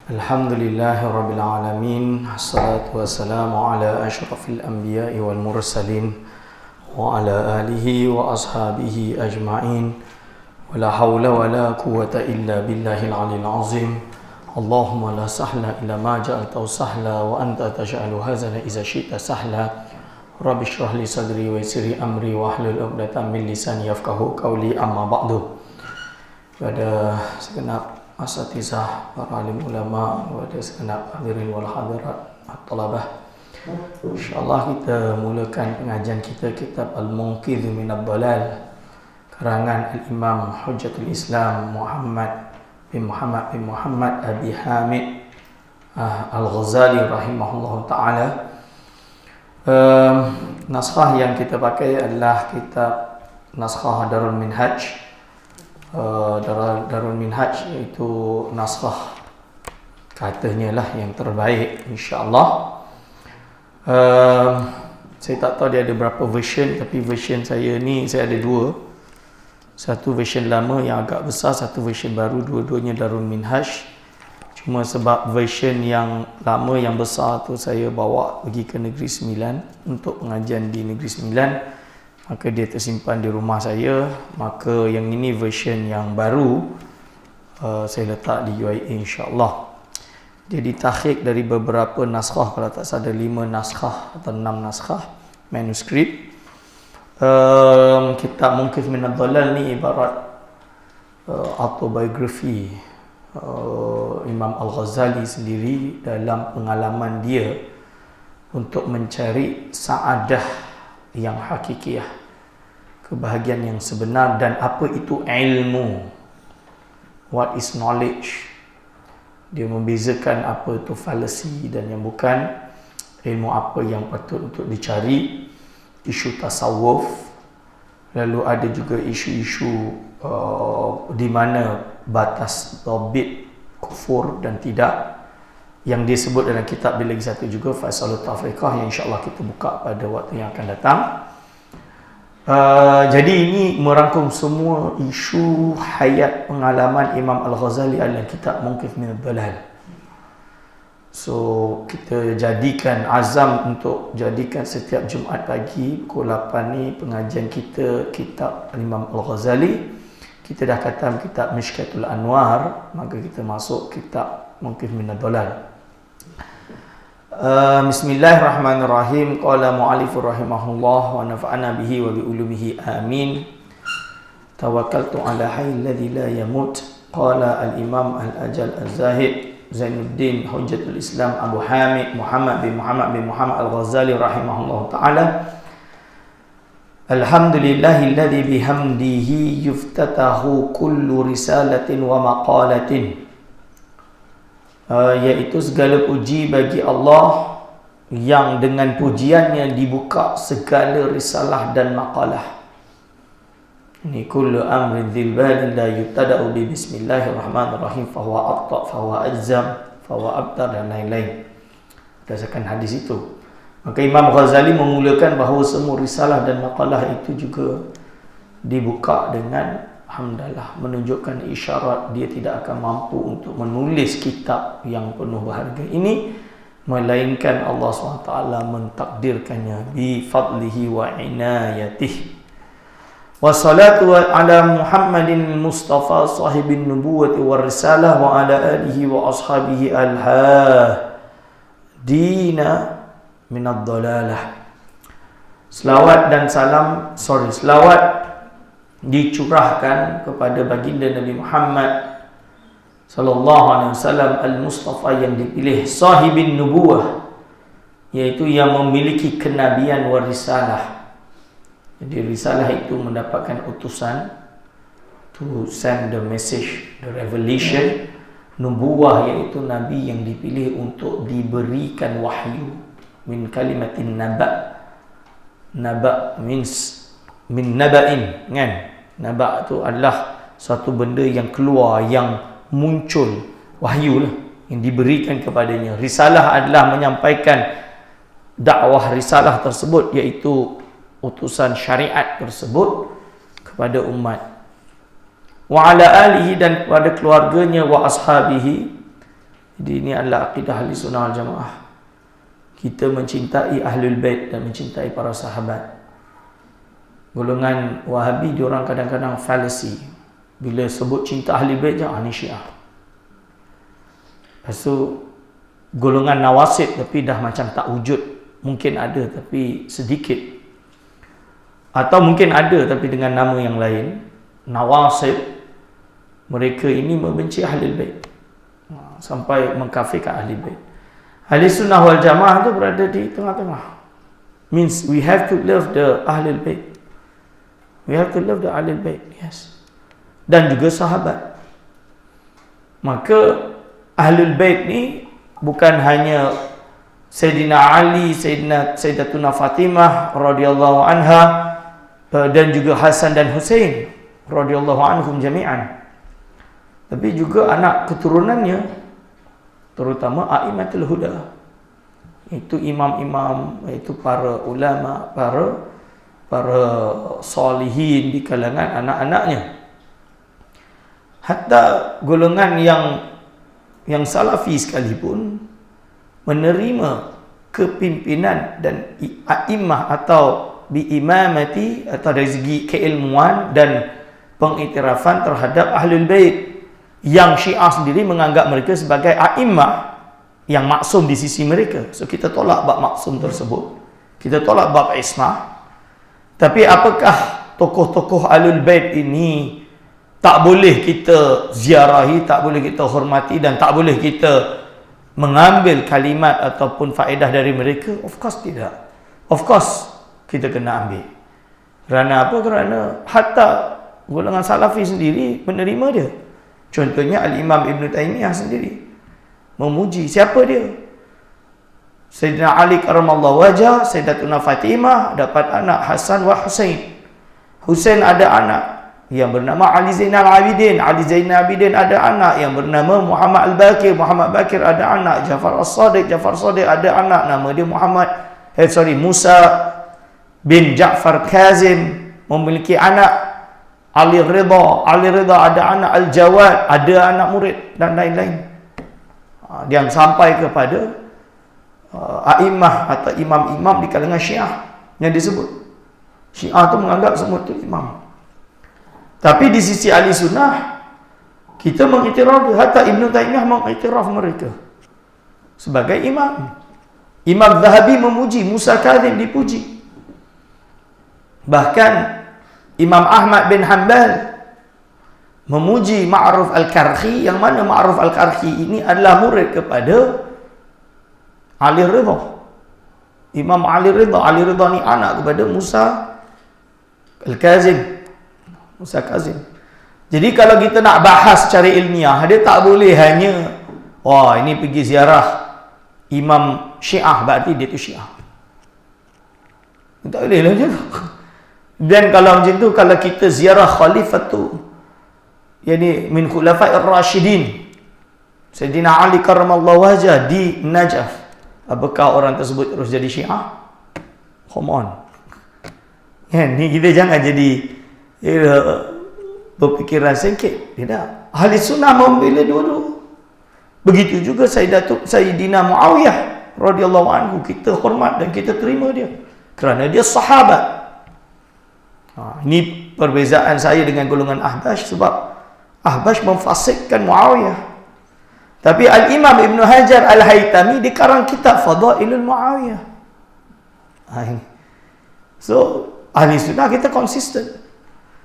Alhamdulillahirabbil alamin. Assalatu wassalamu ala asyrafil anbiya'i wal mursalin wa ala alihi wa ashabihi ajma'in. Wala haula wala quwwata illa billahil aliyil azim. Allahumma la sahla illa ma ja'altahu sahla wa anta taj'alu hazana idza syi'ta sahla. Rabbi shrah li sadri wa yassir li amri wa hlul 'uqdatam min lisani yafqahu qawli, amma ba'du. Pada segenap asatizah, para alim ulama, pada segenap hadirin wal hadirat at-talabah, InsyaAllah kita mulakan pengajian kita kitab Al-Munqidh min ad-Dhalal karangan Al-Imam Hujjatul Islam Muhammad bin Muhammad Abi Hamid Al-Ghazali rahimahullah ta'ala. Naskah yang kita pakai adalah kitab naskah Darul Minhaj. Darul Minhaj iaitu naskah katanya lah yang terbaik, insya-Allah. Saya tak tahu dia ada berapa version, tapi version saya ni saya ada dua. Satu version lama yang agak besar, satu version baru, dua-duanya Darul Minhaj. Cuma sebab version yang lama yang besar tu saya bawa pergi ke Negeri Sembilan untuk pengajian di Negeri Sembilan, maka dia tersimpan di rumah saya. Maka yang ini version yang baru, saya letak di UIA, insya-Allah. Dia ditakhik dari beberapa naskah, kalau tak salah 5 naskah atau 6 naskah manuskrip. Kitab Munqidh min ad-Dhalal ni ibarat autobiografi Imam Al-Ghazali sendiri dalam pengalaman dia untuk mencari saadah yang hakikiah, kebahagiaan yang sebenar, dan apa itu ilmu, what is knowledge. Dia membezakan apa itu fallacy dan yang bukan, ilmu apa yang patut untuk dicari, isu tasawuf. Lalu ada juga isu-isu di mana batas dobit kufur dan tidak, yang disebut dalam kitab bilik satu juga Faisalut Tafriqah, yang insya-Allah kita buka pada waktu yang akan datang. Jadi ini merangkum semua isu hayat pengalaman Imam Al-Ghazali dalam kitab Munqidh min ad-Dhalal. So kita jadikan azam untuk jadikan setiap Jumaat pagi pukul 8 ni pengajian kita kitab Imam Al-Ghazali. Kita dah khatam kitab Mishkatul Anwar, maka kita masuk kitab Munqidh min ad-Dhalal. Bismillahirrahmanirrahim. Qala mu'allifur rahimahullah wa nafa'ana bihi wa bi ulumihi amin. Tawakkaltu ala hayyil ladzi la yamut. Qala al-imam al-ajal az-zahid Zainuddin Hujjatul Islam Abu Hamid Muhammad bin Muhammad Al-Ghazali rahimahullah ta'ala. Alhamdulillahilladzi bihamdihi yuftatahu kullu risalatin wa maqalatin. Iaitu segala puji bagi Allah yang dengan pujiannya dibuka segala risalah dan maqalah. Ini kullu amrin dzil balin la yubtada'u bi bismillahirrahmanirrahim fahuwa abta fahuwa ajzam fahuwa abtar dan lain-lain, berdasarkan hadis itu. Maka Imam Ghazali memulakan bahawa semua risalah dan maqalah itu juga dibuka dengan alhamdulillah, menunjukkan isyarat dia tidak akan mampu untuk menulis kitab yang penuh berharga ini, melainkan Allah SWT mentakdirkannya bi fadlihi wa inayatihi. Wassalatu ala Muhammadin Mustafa sahibin nubuwati war risalah wa ala alihi wa ashabihi al-hadina min ad-dhalalah. Selawat dicurahkan kepada baginda Nabi Muhammad sallallahu alaihi wasallam al-Mustafa, yang dipilih, sahibin nubuwah, iaitu yang memiliki kenabian wa risalah. Jadi risalah itu mendapatkan utusan to send the message, the revelation. Nubuwah iaitu nabi yang dipilih untuk diberikan wahyu. Min kalimatin naba. Naba means min naba'in, kan? Naba' tu adalah satu benda yang keluar, yang muncul, wahyu lah yang diberikan kepadanya. Risalah adalah menyampaikan dakwah risalah tersebut, iaitu utusan syariat tersebut kepada umat. Wa ala alihi, dan kepada keluarganya, wa ashabihi, Jadi ini adalah akidah ahli sunnah wal jamaah. Kita mencintai ahlul bait dan mencintai para sahabat. Golongan Wahabi diorang kadang-kadang fallacy. Bila sebut cinta ahli bait je, ni Syiah. Lepas tu golongan Nawasib tapi dah macam tak wujud. Mungkin ada tapi sedikit. Atau mungkin ada tapi dengan nama yang lain. Nawasib, mereka ini membenci ahli bait. Sampai mengkafirkan ahli bait. Ahli sunnah wal jamaah tu berada di tengah-tengah. Means we have to love the ahlul bait. We have to love the ahlul bait, yes. Dan juga sahabat. Maka ahlul bait ni bukan hanya Sayyidina Ali, Sayyidatuna Fatimah radhiyallahu anha dan juga Hasan dan Husain radhiyallahu anhum jami'an. Tapi juga anak keturunannya, terutama a'immatul huda, itu imam-imam, itu para ulama, para solihin di kalangan anak-anaknya. Hatta golongan yang salafi sekalipun menerima kepimpinan dan a'immah atau biimamati atau dari segi keilmuan dan pengiktirafan terhadap ahlul bait. Yang Syiah sendiri menganggap mereka sebagai a'immah yang maksum di sisi mereka. So kita tolak bab maksum tersebut. Kita tolak bab ismah. Tapi apakah tokoh-tokoh ahlul bait ini tak boleh kita ziarahi, tak boleh kita hormati dan tak boleh kita mengambil kalimat ataupun faedah dari mereka? Of course tidak. Of course kita kena ambil. Kerana apa? Kerana hatta golongan salafi sendiri menerima dia. Contohnya Al-Imam Ibn Taymiyah sendiri memuji. Siapa dia? Sayyidina Ali karamallahu wajah, Sayyidatuna Fatimah dapat anak Hasan wa Husain. Husain ada anak yang bernama Ali Zainal Abidin. Ali Zainal Abidin ada anak yang bernama Muhammad Al-Bakir. Muhammad Bakir ada anak. Jafar As-Sadiq. Jafar Sadiq ada anak, nama dia Musa bin Ja'far Kazim memiliki anak. Ali Ridha ada anak. Al-Jawad ada anak murid dan lain-lain. Yang sampai kepada a'immah atau imam-imam di kalangan Syiah yang disebut. Syiah tu menganggap semua tu imam. Tapi di sisi ahli sunnah kita mengiktiraf, hatta Ibn Taymiyah mengiktiraf mereka sebagai imam. Imam Zahabi memuji, Musa Kadzim dipuji. Bahkan Imam Ahmad bin Hanbal memuji Ma'ruf Al-Karhi, yang mana Ma'ruf Al-Karhi ini adalah murid kepada Ali Ridha. Imam Ali Ridha ni anak kepada Musa Al-Kazim. Musa Kazim. Jadi kalau kita nak bahas secara ilmiah, dia tak boleh hanya ini pergi ziarah Imam Syiah berarti dia tu Syiah. Tak boleh lah macam tu. Dan kalau macam tu, kalau kita ziarah khalifah tu, yani min khulafa'ir rasyidin, Sayyidina Ali karamallahu wajah di Najaf, apakah orang tersebut terus jadi Syiah? Come on. Ni kita jangan jadi berfikiran sengit. Tidak. Ahli sunnah membela dua-dua. Begitu juga Sayyidina Muawiyah radhiyallahu anhu, kita hormat dan kita terima dia kerana dia sahabat. Ini perbezaan saya dengan golongan Ahbash, sebab Ahbash memfasikkan Muawiyah. Tapi Al-Imam Ibn Hajar Al-Haytami dikarang kitab Fadailul Muawiyah. So ahli sunnah kita konsisten.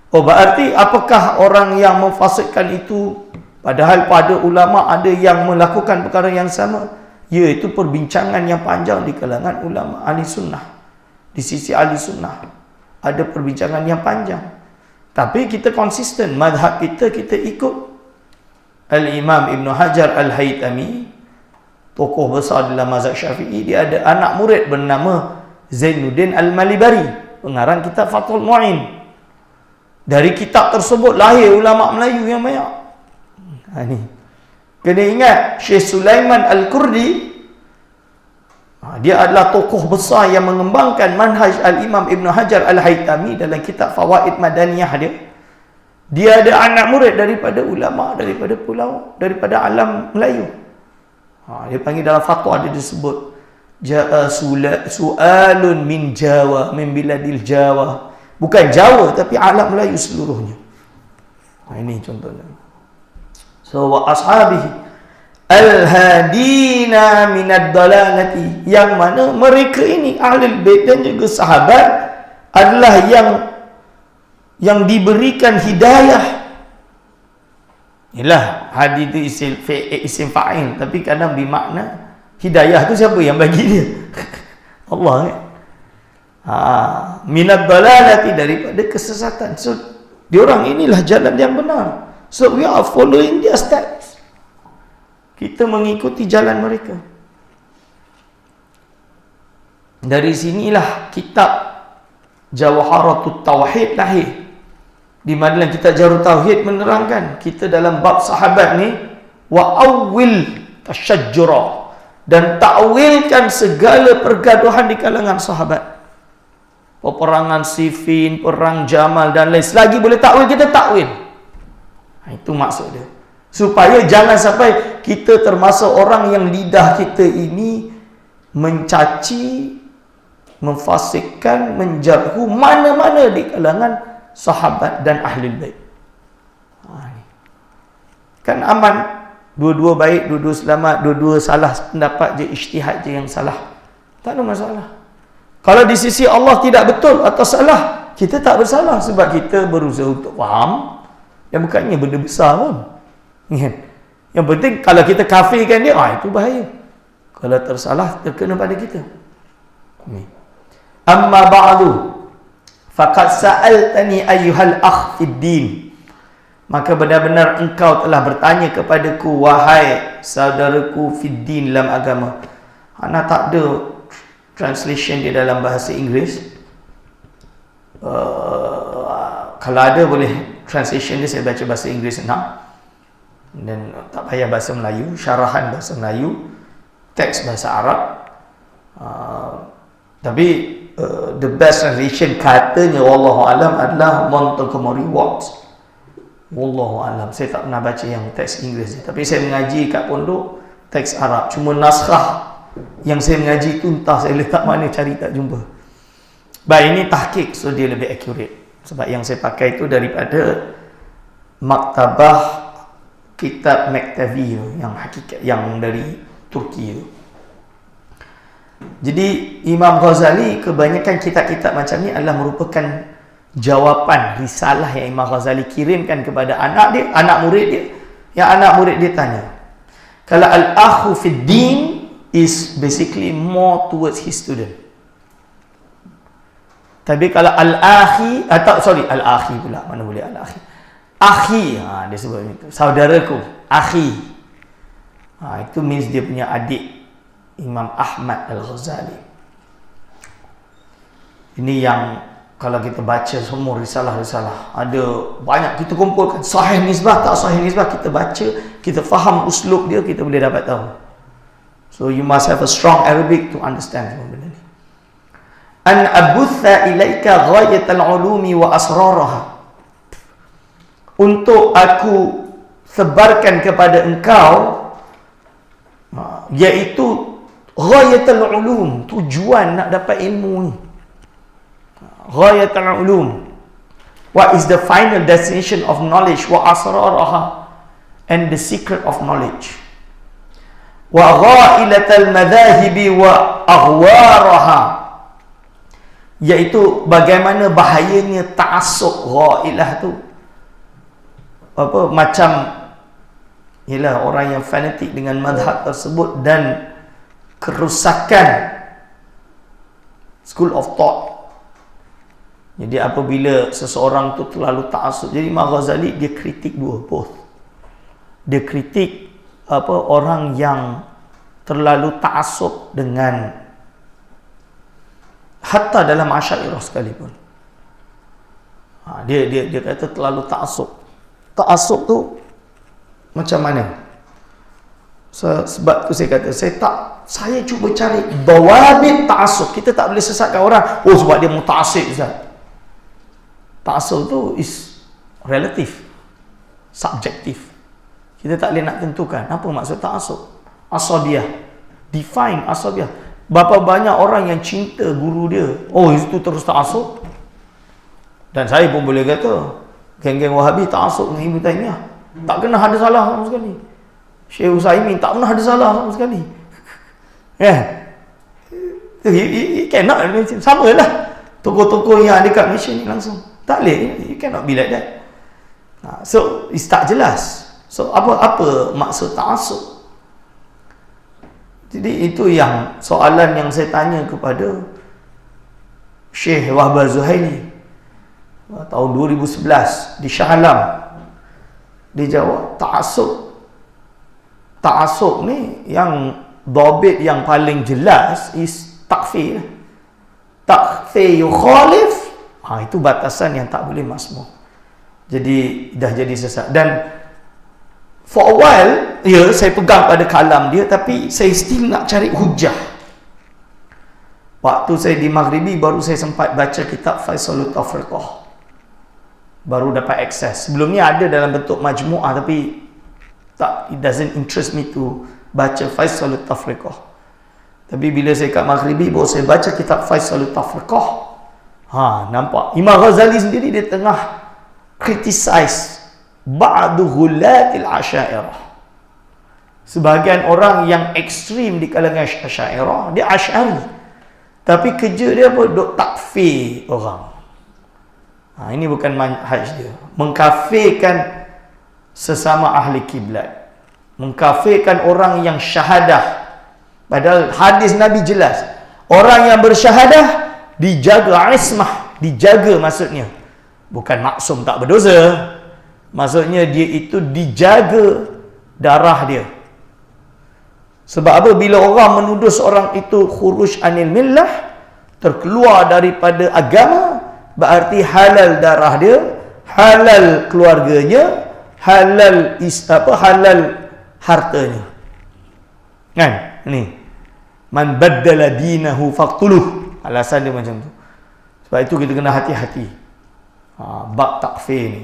Berarti apakah orang yang memfasikkan itu, padahal pada ulama ada yang melakukan perkara yang sama? Iaitu perbincangan yang panjang di kalangan ulama ahli sunnah. Di sisi ahli sunnah ada perbincangan yang panjang. Tapi kita konsisten. Madhab kita ikut Al-Imam Ibn Hajar Al-Haytami, tokoh besar dalam mazhab Syafi'i. Dia ada anak murid bernama Zainuddin Al-Malibari, pengarang kitab Fathul Mu'in. Dari kitab tersebut lahir ulama Melayu yang banyak. Ni kena ingat, Syekh Sulaiman Al-Kurdi, dia adalah tokoh besar yang mengembangkan manhaj Al-Imam Ibn Hajar Al-Haytami dalam kitab Fawaid Madaniyah dia. Dia ada anak murid daripada ulama, daripada alam Melayu. Dia panggil dalam fatwa dia disebut ja'a su'alun min Jawa, min biladil Jawa. Bukan Jawa tapi alam Melayu seluruhnya. Ini contohnya. So wa ashabihi al-hadina minad dalalati, yang mana mereka ini ahlul bait dan juga sahabat adalah yang diberikan hidayah. Yalah, hadi itu isim fa'il, tapi kadang bermakna hidayah tu siapa yang bagi dia? Allah kan? Minad dalalati, daripada kesesatan. So diorang inilah jalan yang benar. So we are following their steps. Kita mengikuti jalan mereka. Dari sinilah kitab Jawharatut Tauhid lahir. Di mana kitab Jawharatut Tauhid menerangkan kita dalam bab sahabat ni wa awwil tasyajjura, dan takwilkan segala pergaduhan di kalangan sahabat. Peperangan Siffin, perang Jamal dan lain. Selagi boleh takwil, kita takwil. Itu maksud dia. Supaya jangan sampai kita termasuk orang yang lidah kita ini mencaci, memfasikkan, menjarhu mana-mana di kalangan sahabat dan ahlul bait. Kan aman, dua-dua baik, dua-dua selamat, dua-dua salah pendapat je, ijtihad je yang salah. Tak ada masalah. Kalau di sisi Allah tidak betul atau salah, kita tak bersalah sebab kita berusaha untuk faham. Yang bukannya benda besar pun. Yang penting kalau kita kafirkan dia, itu bahaya. Kalau tersalah, terkena pada kita. Amma ba'du, faqad sa'altani ayyuhal akh fid din. Maka benar-benar engkau telah bertanya kepadaku, wahai saudaraku fid din, dalam agama. Ana tak ada translation dia dalam bahasa Inggeris. Kalau ada boleh translation dia, saya baca bahasa Inggeris senang. Dan tak payah bahasa Melayu, syarahan bahasa Melayu, teks bahasa Arab. Tapi the best translation katanya wallahu alam adalah Montgomery Watts. Wallahu alam. Saya tak pernah baca yang teks Inggeris, tapi saya mengaji kat pondok teks Arab. Cuma naskah yang saya mengaji tu entah saya letak mana, cari tak jumpa. Baik, ini tahqiq, so dia lebih accurate. Sebab yang saya pakai itu daripada maktabah kitab Maktavi yang hakikat, yang dari Turki itu. Jadi Imam Ghazali, kebanyakan kitab-kitab macam ni adalah merupakan jawapan risalah yang Imam Ghazali kirimkan kepada anak dia, anak murid dia. Yang anak murid dia tanya. Kalau al-akhu fid din is basically more towards his student. Tapi kalau al-akhi, al-akhi pula, mana boleh al-akhi. Akhi, dia sebut itu. Saudaraku, akhi. Itu means dia punya adik Imam Ahmad Al-Ghazali. Ini yang kalau kita baca semua risalah-risalah, ada banyak kita kumpulkan. Sahih nisbah, tak sahih nisbah, kita baca, kita faham uslub dia, kita boleh dapat tahu. So you must have a strong Arabic to understand semua benda ni. An abutha ilaika ghayatal ulumi wa asraraha. Untuk aku sebarkan kepada engkau, iaitu ghayatul ulum, tujuan nak dapat ilmu ni. Ghayatul ulum, what is the final destination of knowledge, wa asraraha, and the secret of knowledge. Wa ghailatul madhahibi wa aghwaraha, iaitu bagaimana bahayanya ta'assub. Ghailah tu macam ialah orang yang fanatik dengan mazhab tersebut dan kerusakan school of thought. Jadi apabila seseorang tu terlalu ta'assub, jadi Imam Ghazali dia kritik both. Dia kritik orang yang terlalu ta'assub dengan, hatta dalam Asy'ariyah sekalipun. Dia kata terlalu ta'assub. Ta'assub tu macam mana? Sebab tu saya kata, saya cuba cari dawabit ta'assub. Kita tak boleh sesatkan orang, sebab dia muta'assib, Ustaz. Ta'assub tu is relatif, subjektif. Kita tak boleh nak tentukan apa maksud ta'assub. Asabiyah. Define asabiyah. Berapa banyak orang yang cinta guru dia. Oh, itu terus ta'assub. Dan saya pun boleh kata, geng-geng Wahabi ta'assub dengan Ibn Taymiyah. Tak kena ada salah sama sekali. Syekh Utsaimin tak pernah ada salah sama sekali. You cannot, sama lah tokoh-tokoh yang ada kat Malaysia ni langsung. Tak boleh, you cannot be like that. So, it's tak jelas. So, apa maksud ta'assub? Jadi, itu yang soalan yang saya tanya kepada Syekh Wahbah Zuhaili tahun 2011 di Shah Alam. Dia jawab, ta'assub ni yang dhabit yang paling jelas is takfir. Takfir yukhalif, itu batasan yang tak boleh masmuh. Jadi dah jadi sesat. Dan for a while, saya pegang pada kalam dia, tapi saya still nak cari hujah. Waktu saya di Maghribi, baru saya sempat baca kitab Faisalut Tafriqah, baru dapat akses. Sebelum ni ada dalam bentuk majmu'ah, tapi it doesn't interest me to baca Faisalut Tafriqah. Tapi bila saya kat Maghribi, baru saya baca kitab Faisalut Tafriqah, nampak Imam Ghazali sendiri dia tengah criticize ba'du ghulatil Asy'ariyah. Sebahagian orang yang ekstrim di kalangan Asy'ariyah, dia Asy'ari, tapi kerja dia apa? Duk takfir orang. Ini bukan manhaj dia. Mengkafirkan sesama ahli kiblat, mengkafirkan orang yang syahadah. Padahal hadis Nabi jelas, orang yang bersyahadah dijaga ismah, dijaga maksudnya bukan maksum tak berdosa, maksudnya dia itu dijaga darah dia. Sebab apa? Bila orang menuduh seorang itu khuruj anil millah, terkeluar daripada agama, berarti halal darah dia, halal keluarganya, halal halal hartanya. Kan? Ni man baddala dinahu faqtuluh. Alasan dia macam tu. Sebab itu kita kena hati-hati. Bab takfir ni.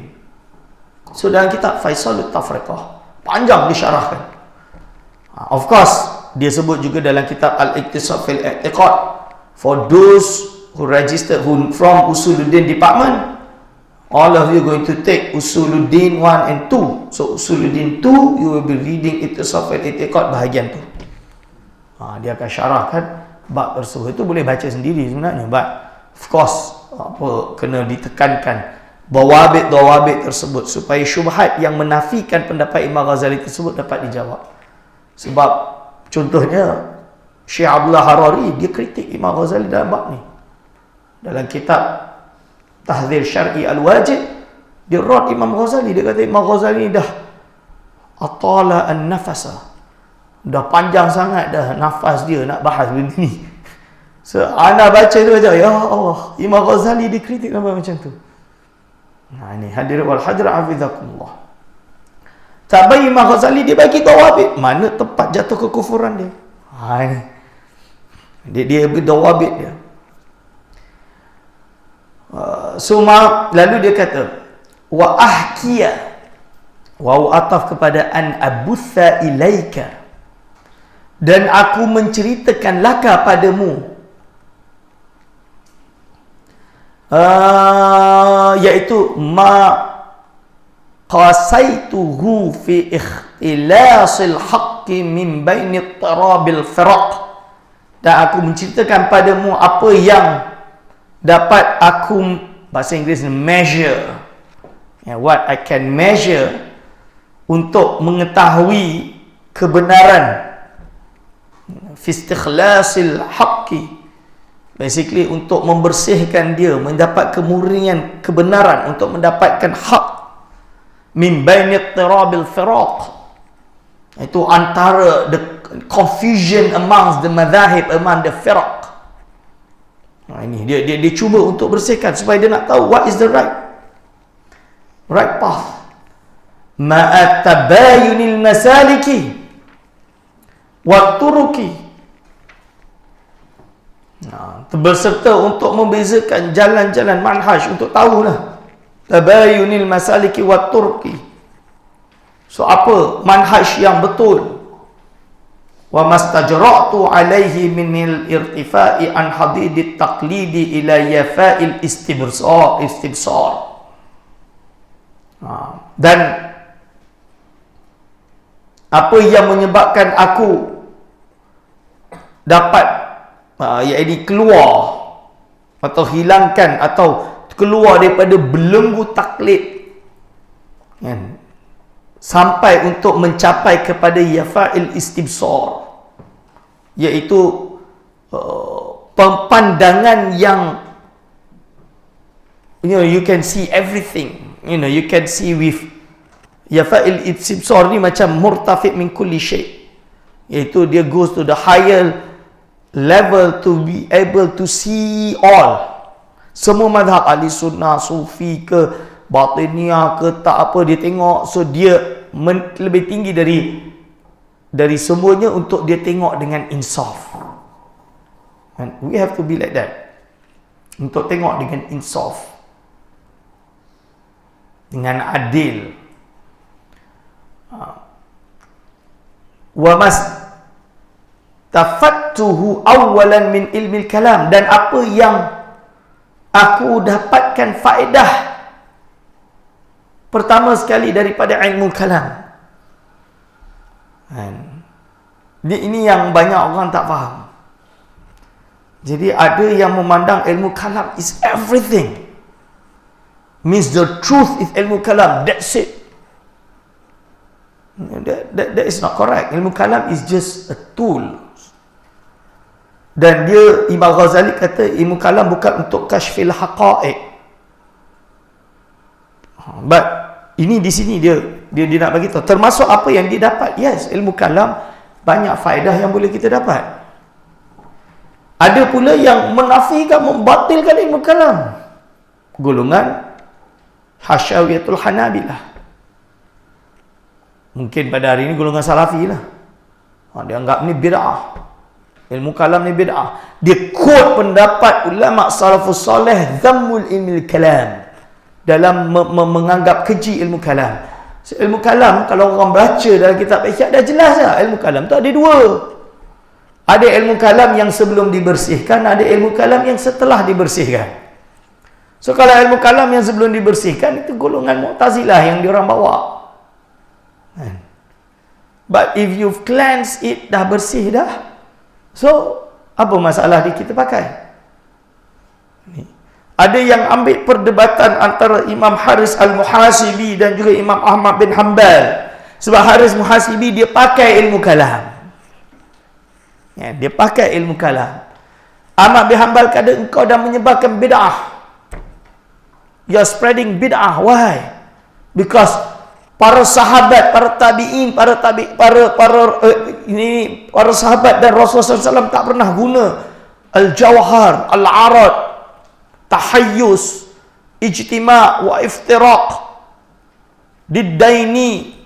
So dalam kitab Faisalut Tafriqah, panjang disyarahkan. Of course, dia sebut juga dalam kitab Al-Iqtisad fil I'tiqad, for those who registered from Usuluddin department, all of you going to take Usuluddin 1 and 2. So Usuluddin 2, you will be reading Iqtisad fil I'tiqad bahagian tu. Dia akan syarahkan bab tersebut. Itu boleh baca sendiri sebenarnya. But of course, kena ditekankan dawabit tersebut supaya syubhat yang menafikan pendapat Imam Ghazali tersebut dapat dijawab. Sebab contohnya Syekh Abdullah Harari, dia kritik Imam Ghazali dalam bab ni. Dalam kitab Tahdzir Syar'i Al-Wajib, dia rod Imam Ghazali. Dia kata Imam Ghazali dah atala an-nafasa, dah panjang sangat dah nafas dia nak bahas benda ni. So, ana baca tu macam, ya Allah, Imam Ghazali dikritik macam tu. Ini hadir wal hadir hafizakumullah. Tak bagi Imam Ghazali, dia bagi dawabit. Mana tempat jatuh kekufuran dia? Ini. Dia berdawabit dia. Lalu dia kata, wa ahkiya, wa ataf kepada an abutha ilaika, dan aku menceritakan laka padamu, iaitu ma qasaituhu fi ikhtilasil haqqi min baini tarabil firaq, dan aku menceritakan padamu apa yang dapat aku, bahasa Inggeris, measure, what I can measure untuk mengetahui kebenaran, fi istikhlasil haqqi, basically untuk membersihkan dia, mendapat kemurnian kebenaran, untuk mendapatkan hak, min baini tirabil firaq, itu antara the confusion amongst the madhahib, among the firaq. Ini dia cuba untuk bersihkan supaya dia nak tahu what is the right path, ma'a tabayunil masaliki wa turuki, berserta untuk membezakan jalan-jalan manhaj, untuk tahulah tabayunil masaliki wa turuki. So apa manhaj yang betul, wa mastajra'tu alaihi minil irtifa'i an hadidit taqlidi ila yafa'il istibsar. Dan apa yang menyebabkan aku dapat iaitu keluar atau hilangkan atau keluar daripada belenggu taklid, kan, sampai untuk mencapai kepada yafa'il istibsar, iaitu pemandangan yang you can see everything, you can see with yafa'il istibsar ni macam murtafi' min kulli syai', iaitu dia goes to the higher level to be able to see all. Semua mazhab ahli sunnah, sufi ke, batiniyah ke, tak apa, dia tengok. So dia lebih tinggi dari semuanya untuk dia tengok dengan insaf. And we have to be like that. Untuk tengok dengan insaf, dengan adil. Wa tafattuhu awalan min ilmi kalam, dan apa yang aku dapatkan faedah pertama sekali daripada ilmu kalam. Ini yang banyak orang tak faham. Jadi ada yang memandang ilmu kalam is everything, means the truth is ilmu kalam, that's it. That is not correct. Ilmu kalam is just a tool. Dan dia, Imam Ghazali kata ilmu kalam bukan untuk kashfil haqa'iq. But ini di sini dia nak bagi tahu termasuk apa yang dia dapat. Yes, ilmu kalam banyak faedah yang boleh kita dapat. Ada pula yang menafikan, membatilkan ilmu kalam. Golongan Hasyawiyatul Hanabilah. Mungkin pada hari ini golongan Salafi lah. Dia anggap ni bid'ah. Ilmu kalam ni bid'ah. Dia quote pendapat ulama salafus soleh dhammul ilmil kalam dalam menganggap keji ilmu kalam. So, ilmu kalam kalau orang baca dalam kitab Ihya dah jelas dah. Ilmu kalam tu ada dua. Ada ilmu kalam yang sebelum dibersihkan, ada ilmu kalam yang setelah dibersihkan. So kalau ilmu kalam yang sebelum dibersihkan itu golongan Mu'tazilah yang diorang bawa. But if you've cleansed it, dah bersih dah, so apa masalah kita pakai? Ada yang ambil perdebatan antara Imam Haris Al-Muhasibi dan juga Imam Ahmad bin Hanbal. Sebab Haris Muhasibi dia pakai ilmu kalam. Dia pakai ilmu kalam. Ahmad bin Hanbal kata engkau dah menyebarkan bid'ah. You're spreading bid'ah. Why? Because para sahabat, para tabi'in, para sahabat dan Rasulullah SAW tak pernah guna al-jawhar, al-arad, tahayyus, ijtima' wa iftiraq, diddaini,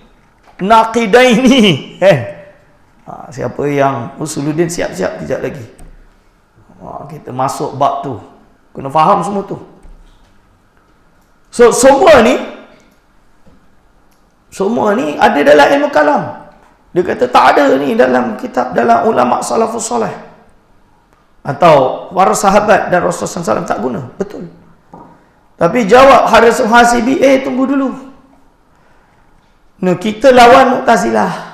naqidaini. Siapa yang Usuluddin siap-siap kejap lagi. Kita masuk bab tu. Kena faham semua tu. So semua ni ada dalam ilmu kalam. Dia kata tak ada ni dalam kitab, dalam ulama salafus soleh atau para sahabat dan Rasulullah SAW tak guna. Betul. Tapi jawab Haris Muhasibi, tunggu dulu. Kita lawan Mu'tazilah.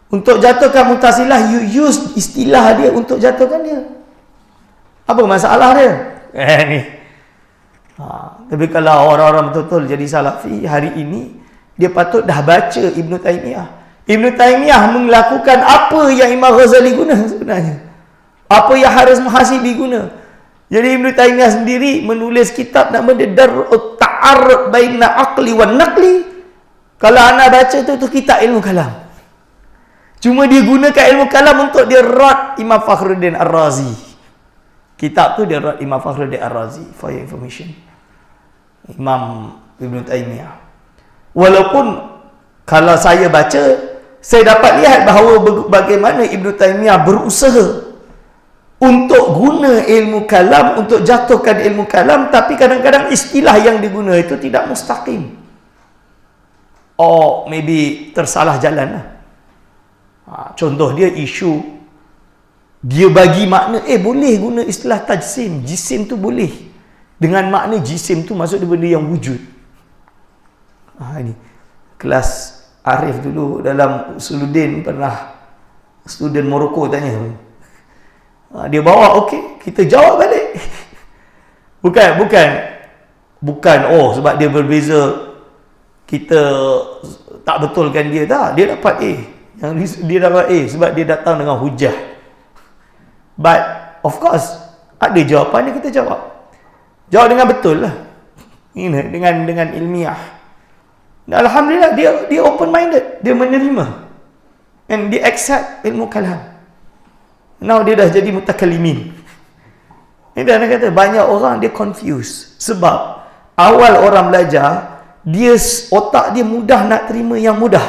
Untuk jatuhkan Mu'tazilah, you use istilah dia untuk jatuhkan dia. Apa masalah dia? Ni. Tapi kalau orang-orang betul-betul jadi salafi hari ini, dia patut dah baca Ibn Taymiyah. Ibn Taymiyah melakukan apa yang Imam Ghazali guna sebenarnya. Apa yang Haris Muhasibi guna. Jadi Ibn Taymiyah sendiri menulis kitab nama dia Dar'ut Ta'arud Baina Aqli wa Naqli. Kalau anda baca tu kitab ilmu kalam. Cuma dia gunakan ilmu kalam untuk dia rad Imam Fakhruddin Ar-Razi. Kitab tu dia rad Imam Fakhruddin Ar-Razi, for your information. Imam Ibn Taymiyah. Walaupun kalau saya baca, saya dapat lihat bahawa bagaimana Ibn Taymiyah berusaha untuk guna ilmu kalam, untuk jatuhkan ilmu kalam, tapi kadang-kadang istilah yang diguna itu tidak mustaqim. Or maybe tersalah jalan lah. Contoh dia isu, dia bagi makna, boleh guna istilah tajsim. Jisim tu boleh. Dengan makna jisim tu maksud dia benda yang wujud. Ini kelas Arif dulu dalam Usuluddin pernah student Morocco tanya. Dia bawa, okey, kita jawab balik. Bukan sebab dia berbeza kita tak betulkan dia, tak. Dia dapat A. Dia dapat A sebab dia datang dengan hujah. But of course ada jawapan dia, kita jawab dengan betul lah, dengan ilmiah. Dan alhamdulillah dia open minded, dia menerima and dia accept ilmu kalam. Now dia dah jadi mutakallimin. Dan dia kata banyak orang dia confused sebab awal orang belajar, otak dia mudah nak terima yang mudah,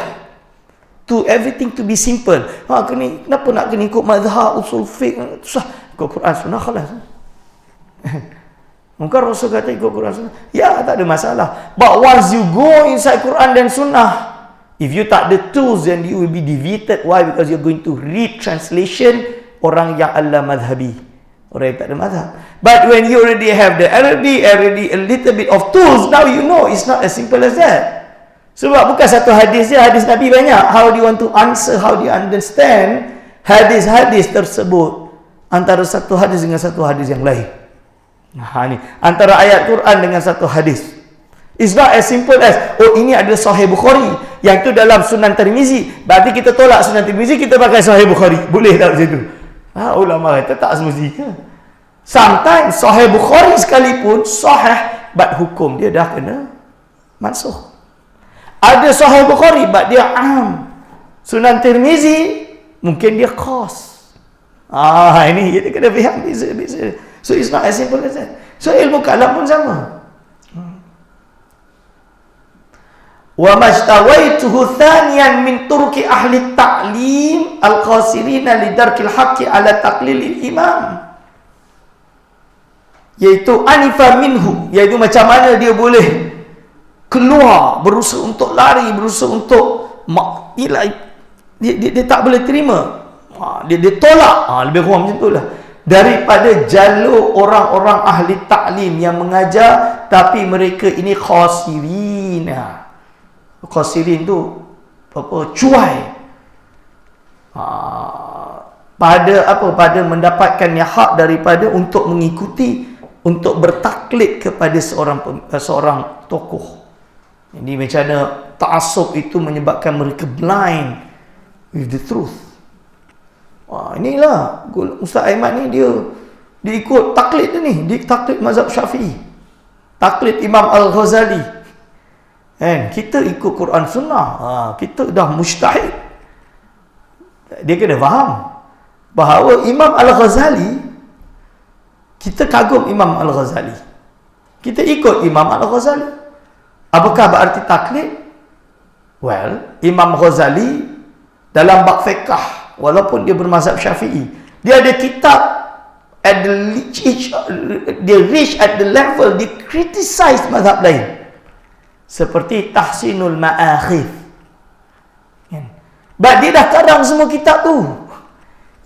to everything to be simple. Kenapa nak kena ikut mazhab usul fiqh? Susah. Ikut Quran sunnah khalas. Mungkin Rasul kata ikut Quran sunnah, ya, tak ada masalah. But once you go inside Quran dan sunnah, if you tak ada tools, then you will be deviated. Why? Because you're going to read translation orang yang ala madhabi, orang yang tak ada mazhab. But when you already have the already a little bit of tools, now you know it's not as simple as that. Sebab bukan satu hadis je, hadis Nabi banyak. How do you want to answer, how do you understand hadis-hadis tersebut antara satu hadis dengan satu hadis yang lain. Ni antara ayat Quran dengan satu hadis. It's not as simple as, ini ada Sahih Bukhari, yang tu dalam Sunan Tirmizi, berarti kita tolak Sunan Tirmizi, kita pakai Sahih Bukhari. Boleh tak macam tu? Ulama kata tak semestinya. Sometimes Sahih Bukhari sekalipun sahih, but hukum dia dah kena mansukh. Ada Sahih Bukhari, but dia am. Sunan Tirmizi mungkin dia khas. Ini kita kena faham beza-beza. So it's not as simple as that. So ilmu kalam pun sama. Wa majtawaituhu thaniyan min turki ahli ta'lim al-qasirina lidarkil haqqi ala taqlilil imam, iaitu anifa minhu, iaitu macam mana dia boleh keluar, berusaha untuk lari, berusaha untuk dia tak boleh terima, dia tolak, lebih kurang macam itulah, daripada jalur orang-orang ahli ta'lim yang mengajar tapi mereka ini khasirin. Khasirin tu cuai pada mendapatkan yang hak daripada untuk mengikuti, untuk bertaklid kepada seorang tokoh. Jadi macam mana ta'assub itu menyebabkan mereka blind with the truth. Inilah Ustaz Ahmad ni dia ikut taklid ni, dia taklid mazhab Syafi'i, taklid Imam Al-Ghazali. Kita ikut Quran Sunnah, kita dah mujtahid. Dia kena faham bahawa Imam Al-Ghazali, kita kagum Imam Al-Ghazali, kita ikut Imam Al-Ghazali. Apakah berarti taklid? Well, Imam Ghazali dalam bab fiqh, walaupun dia bermazhab Syafi'i, dia ada kitab dia reach at the level, dia criticize mazhab lain, seperti Tahsinul Ma'akhif. Dia dah kadang semua kitab tu.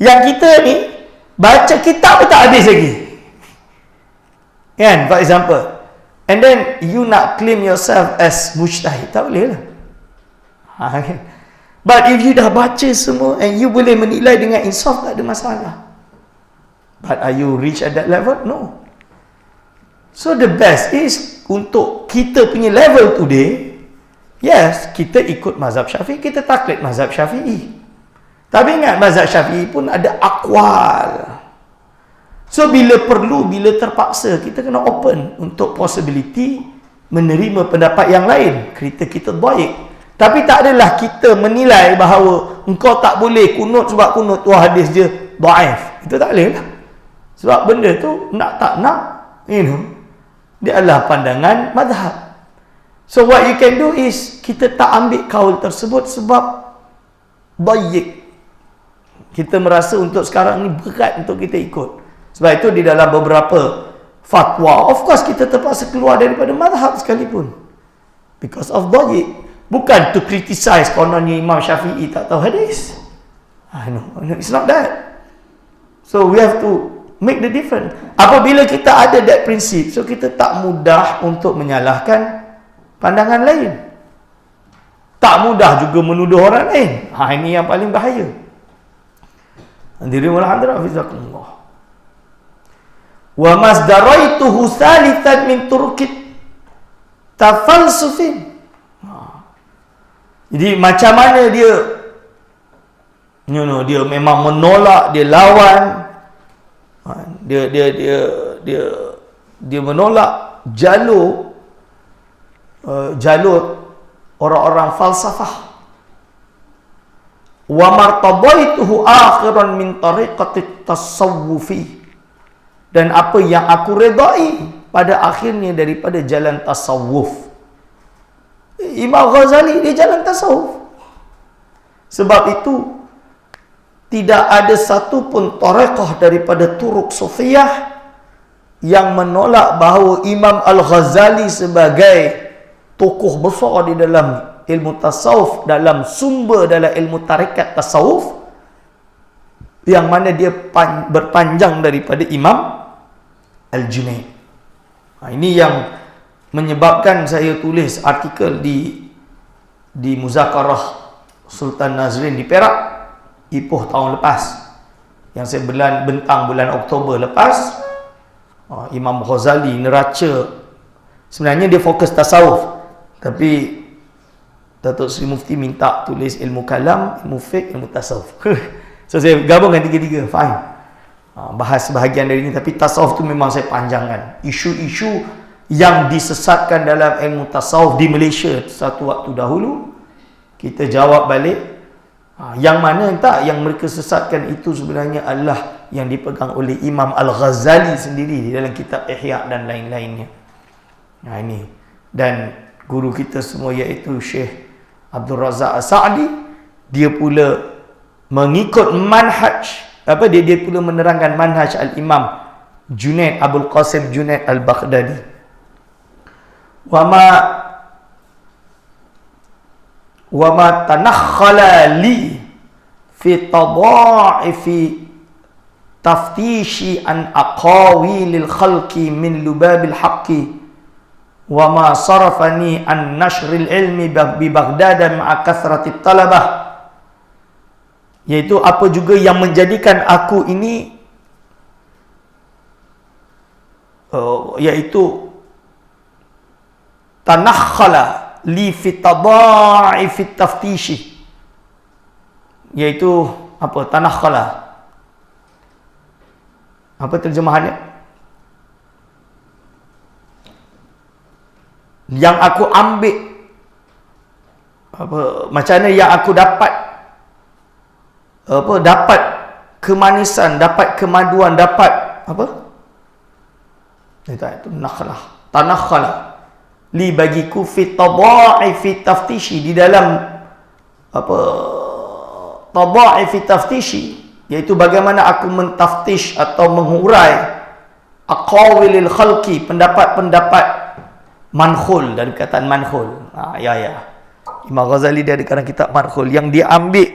Yang kita ni baca kitab pun tak habis lagi, for example. And then you nak claim yourself as mujtahid, tak boleh lah. But if you dah baca semua and you boleh menilai dengan insaf, tak ada masalah. But are you reach at that level? No. So the best is untuk kita punya level today, yes, kita ikut mazhab Syafi'i, kita taklid mazhab Syafi'i. Tapi ingat, mazhab Syafi'i pun ada aqwal. So bila perlu, bila terpaksa, kita kena open untuk possibility menerima pendapat yang lain. Kita baik. Tapi tak adalah kita menilai bahawa engkau tak boleh kunut sebab kunut tu hadis je dhaif. Itu tak boleh lah. Sebab benda tu nak tak nak, dia adalah pandangan mazhab. So what you can do is, kita tak ambil kaul tersebut sebab dhaif. Kita merasa untuk sekarang ni berat untuk kita ikut. Sebab itu di dalam beberapa fatwa, of course kita terpaksa keluar daripada mazhab sekalipun, because of dhaif. Bukan to criticize kononnya Imam Syafi'i tak tahu hadis. No, it's not that. So we have to make the difference. Apabila kita ada that prinsip, so kita tak mudah untuk menyalahkan pandangan lain. Tak mudah juga menuduh orang lain. Ini yang paling bahaya. Hadirin wal hadirat hafizakumullah. Wa masdaraituhu salisan min turkit tafalsufin. Jadi macam mana dia dia memang menolak, dia lawan, dia menolak jalur orang-orang falsafah. Wa martabaituhu akhiran min tariqati tasawwufi, dan apa yang aku redai pada akhirnya daripada jalan tasawuf. Imam Ghazali dia jalan tasawuf. Sebab itu tidak ada satu pun tariqah daripada turuk sufiyah yang menolak bahawa Imam Al-Ghazali sebagai tokoh besar di dalam ilmu tasawuf, dalam sumber dalam ilmu tarikat tasawuf, yang mana dia berpanjang daripada Imam Al-Junaid. Ini yang menyebabkan saya tulis artikel di Muzakarah Sultan Nazrin di Perak Ipoh tahun lepas, yang saya bentang bulan Oktober lepas. Imam Ghazali neraca, sebenarnya dia fokus tasawuf, tapi Datuk Seri Mufti minta tulis ilmu kalam, ilmu fiqh, ilmu tasawuf. So saya gabungkan tiga-tiga, fine. Bahas sebahagian dari ini, tapi tasawuf tu memang saya panjangkan. Isu-isu yang disesatkan dalam ilmu tasawuf di Malaysia satu waktu dahulu, kita jawab balik. Yang mana tak, yang mereka sesatkan itu sebenarnya adalah yang dipegang oleh Imam Al-Ghazali sendiri di dalam kitab Ihya dan lain-lainnya. Ini. Dan guru kita semua iaitu Syekh Abdul Razak As-Sa'di, dia pula mengikut manhaj, dia pula menerangkan manhaj Al-Imam Junaid Abdul Qasim Junaid Al-Baghdadi. Wa ma tanakhala li fi tadha'ifi taftishi an aqawilil khalqi min lubabil haqqi wa ma sarafani an nashril ilmi bi Baghdad ma'a kathratit talabah, yaitu apa juga yang menjadikan aku ini yaitu tanakhala li fi tadha'ifi taftishi, yaitu apa tanakhala, apa terjemahannya? Yang aku ambil, macam mana yang aku dapat dapat kemanisan, dapat kemaduan, dapat itu nakhlah, tanakhala li bagiku fi tadha'ifi taftishi, di dalam tadha'ifi taftishi, yaitu bagaimana aku mentaftish atau menghurai aqawilil khalqi, pendapat-pendapat mankhul, dari perkataan mankhul. Imam Ghazali dia ada kadang kitab mankhul yang dia ambil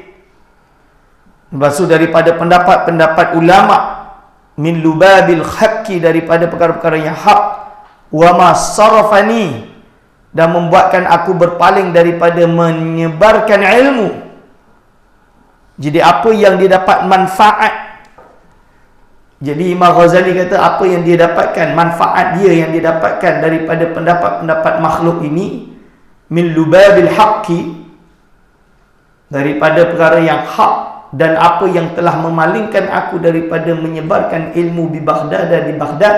lepas daripada pendapat-pendapat ulama, min lubabil haqqi, daripada perkara-perkara yang hak, wa ma sarafani, dan membuatkan aku berpaling daripada menyebarkan ilmu. Jadi apa yang dia dapat manfaat, jadi Imam Ghazali kata apa yang dia dapatkan, manfaat dia yang dia dapatkan daripada pendapat-pendapat makhluk ini, min lubabil haqqi, daripada perkara yang hak, dan apa yang telah memalingkan aku daripada menyebarkan ilmu di Baghdad, di Baghdad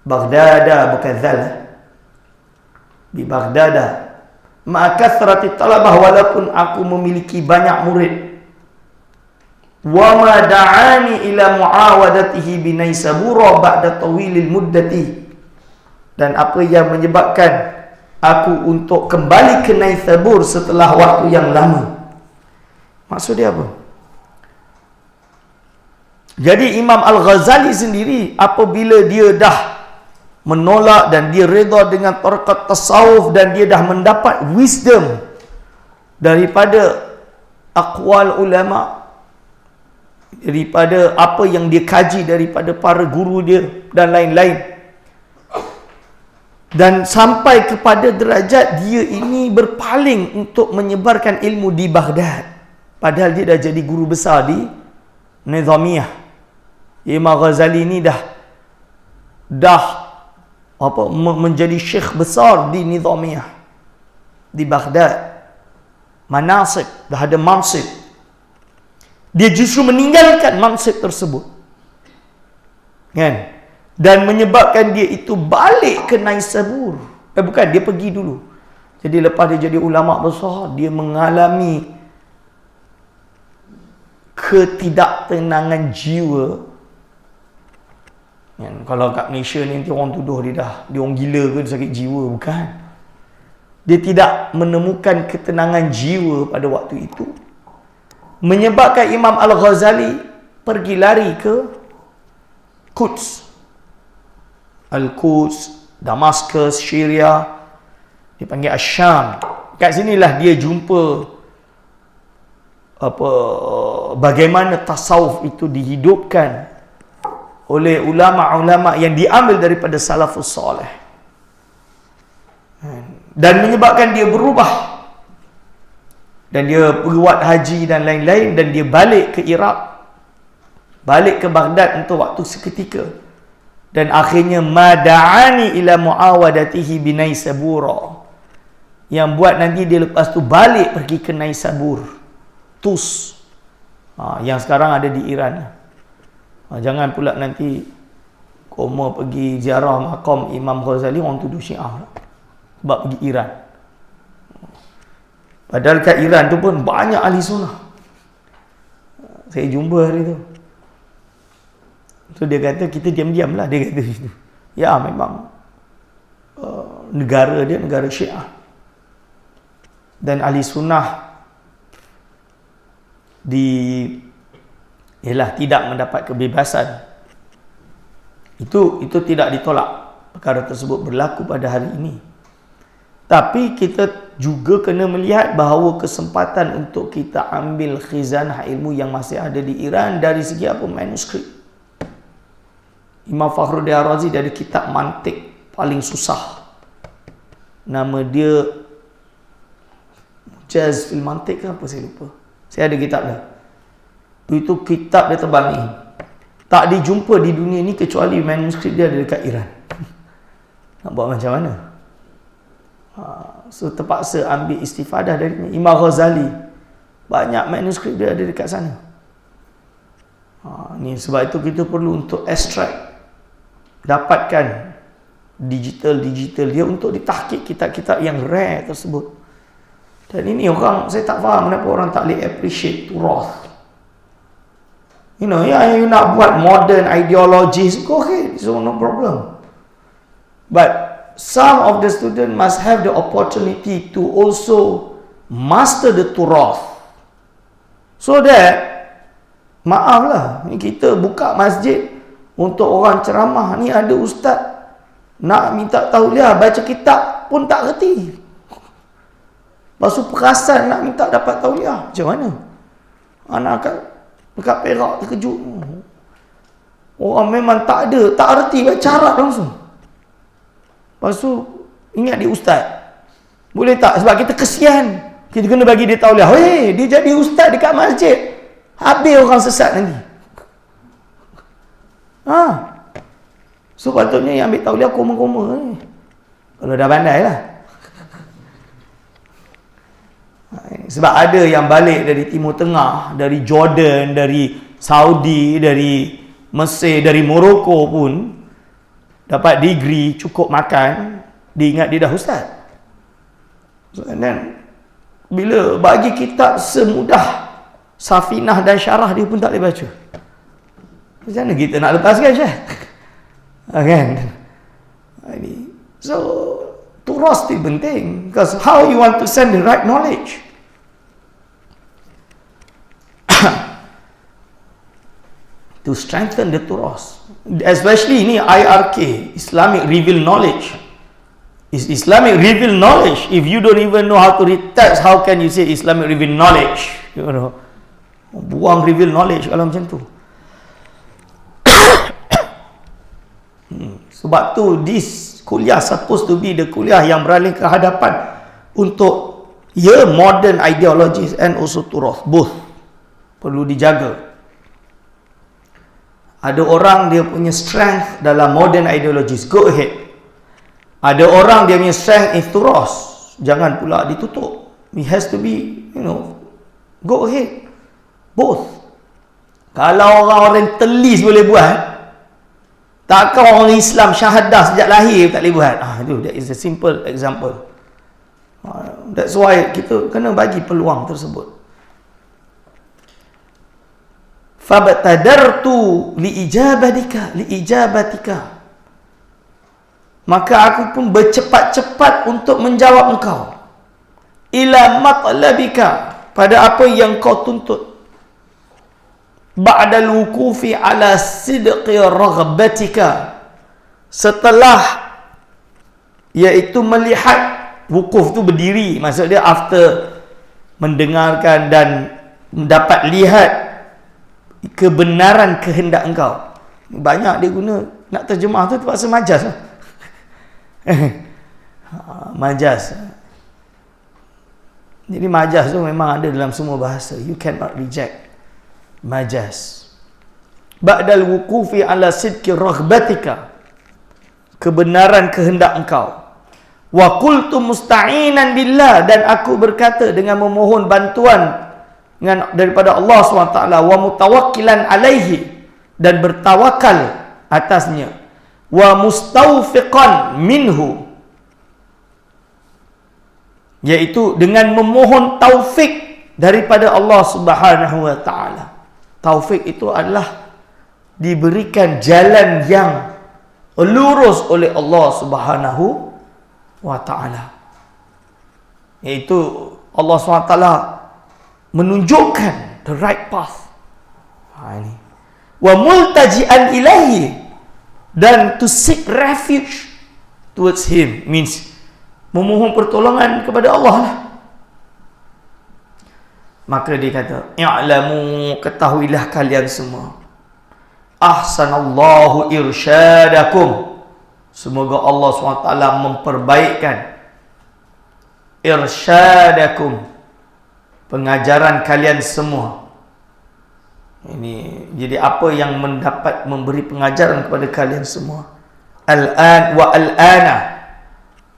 bukan zal, di Baghdad ma'akathrati talabah, walaupun aku memiliki banyak murid. Wa ma da'ani ila muawadatihi binaisabura ba'da tawilil muddati, dan apa yang menyebabkan aku untuk kembali ke Naisabur setelah waktu yang lama. Maksud dia apa? Jadi Imam Al-Ghazali sendiri apabila dia dah menolak dan dia reda dengan tarikat tasawuf, dan dia dah mendapat wisdom daripada aqwal ulama, daripada apa yang dia kaji daripada para guru dia dan lain-lain. Dan sampai kepada derajat dia ini berpaling untuk menyebarkan ilmu di Baghdad. Padahal dia dah jadi guru besar di Nizamiyah. Imam Ghazali ni dah menjadi syekh besar di Nizamiyah di Baghdad. Manasib, dah ada mansib. Dia justru meninggalkan mansib tersebut. Kan? Dan menyebabkan dia itu balik ke Naisabur. Bukan, dia pergi dulu. Jadi lepas dia jadi ulama besar, dia mengalami ketidaktenangan jiwa. Kan? Kalau kat Malaysia ni nanti orang tuduh dia orang gila ke, dia sakit jiwa. Bukan. Dia tidak menemukan ketenangan jiwa pada waktu itu. Menyebabkan Imam Al-Ghazali pergi lari ke Quds. Al-Quds, Damascus, Syria, dipanggil Asyam. Kat sinilah dia jumpa bagaimana tasawuf itu dihidupkan oleh ulama-ulama yang diambil daripada salafus soleh, dan menyebabkan dia berubah, dan dia buat haji dan lain-lain, dan dia balik ke Iraq, balik ke Baghdad untuk waktu seketika. Dan akhirnya mada'ani ila muawadatihi bi Naisabura, yang buat nanti dia lepas tu balik pergi ke Naisabur, Tus, yang sekarang ada di Iran. Jangan pula nanti koma pergi ziarah makam Imam Ghazali, orang tuduh Syiah sebab pergi Iran. Padahal kat Iran tu pun banyak ahli sunnah. Saya jumpa hari tu. So dia kata, kita diam-diam lah, dia kata gitu. Ya, memang negara dia negara Syiah, dan ahli sunnah tidak mendapat kebebasan. Itu tidak ditolak. Perkara tersebut berlaku pada hari ini. Tapi kita juga kena melihat bahawa kesempatan untuk kita ambil khizanah ilmu yang masih ada di Iran dari segi apa? Manuskrip. Imam Fakhruddin Ar-Razi dari kitab mantik paling susah. Nama dia Mujaz fil Mantik ke apa, saya lupa. Saya ada kitab dia. Itu kitab dia tebal ni. Tak dijumpa di dunia ni kecuali manuskrip dia ada dekat Iran. Nak buat macam mana? So terpaksa ambil istifadah dari Imam Ghazali. Banyak manuskrip dia ada dekat sana. Ni sebab itu kita perlu untuk extract, dapatkan digital dia untuk ditahqiq kitab-kitab yang rare tersebut. Dan ini orang, saya tak faham kenapa orang tak boleh appreciate turath. You nak buat modern ideologies, go ahead, so no problem. But some of the students must have the opportunity to also master the turath, so that, maaflah, kita buka masjid untuk orang ceramah ni, ada ustaz nak minta tauliah, baca kitab pun tak reti. Lepas tu perasan nak minta dapat tauliah, macam mana? Anak dekat Perak terkejut. Orang memang tak reti baca Arab langsung. Lepas tu ingat dia ustaz. Boleh tak? Sebab kita kesian, kita kena bagi dia tauliah. Dia jadi ustaz dekat masjid, habis orang sesat nanti. So patutnya yang ambil tauliah koma-koma ni, kalau dah pandai lah. Sebab ada yang balik dari Timur Tengah, dari Jordan, dari Saudi, dari Mesir, dari Morocco pun dapat degree, cukup makan, dia ingat dia dah ustaz. Dan bila bagi kitab semudah Safinah dan Syarah, dia pun tak boleh baca. Macam mana kita nak lepaskan, Syekh? Kan? So turas itu penting, because how you want to send the right knowledge. To strengthen the turas, especially ini IRK, Islamic Reveal Knowledge. Is Islamic Reveal Knowledge. If you don't even know how to read text, how can you say Islamic Reveal Knowledge? Buang reveal knowledge kalau macam tu. Sebab tu this kuliah supposed to be the kuliah yang beralih ke hadapan untuk modern ideologies and also turas, both perlu dijaga. Ada orang dia punya strength dalam modern ideologies, go ahead. Ada orang dia punya strength is turas, jangan pula ditutup. It has to be, go ahead, both. Kalau orang telis boleh buat, takkan orang Islam syahadah sejak lahir tak boleh buat. That is a simple example. That's why kita kena bagi peluang tersebut. Fabtadartu liijabatika. Maka aku pun bercepat-cepat untuk menjawab engkau. Ila matlabika, pada apa yang kau tuntut. Ba'dal wukufi ala sidqi raghbatika, setelah iaitu melihat, wukuf tu berdiri, maksud dia after mendengarkan dan dapat lihat kebenaran kehendak engkau. Banyak dia guna nak terjemah tu terpaksa majas lah. Majas. Jadi majas tu memang ada dalam semua bahasa. You cannot reject majas. Ba'dal wukufi ala sidqi raghbatika, kebenaran kehendak engkau. Wa qultu musta'inan billah, dan aku berkata dengan memohon bantuan daripada Allah SWT. Wa mutawakkilan alaihi, dan bertawakal atasnya. Wa mustawfiqan minhu, iaitu dengan memohon taufik daripada Allah Subhanahu wa taala. Taufik itu adalah diberikan jalan yang lurus oleh Allah Subhanahu wa taala. Iaitu Allah SWT menunjukkan the right path. Ini. Wa multaji'an ilaihi, dan to seek refuge towards him, means memohon pertolongan kepada Allah lah. Maka dia kata, i'lamu, ketahuilah kalian semua, ahsanallahu irsyadakum, semoga Allah SWT memperbaikkan irsyadakum, pengajaran kalian semua. Ini jadi apa yang memberi pengajaran kepada kalian semua. Al-an wa al-ana,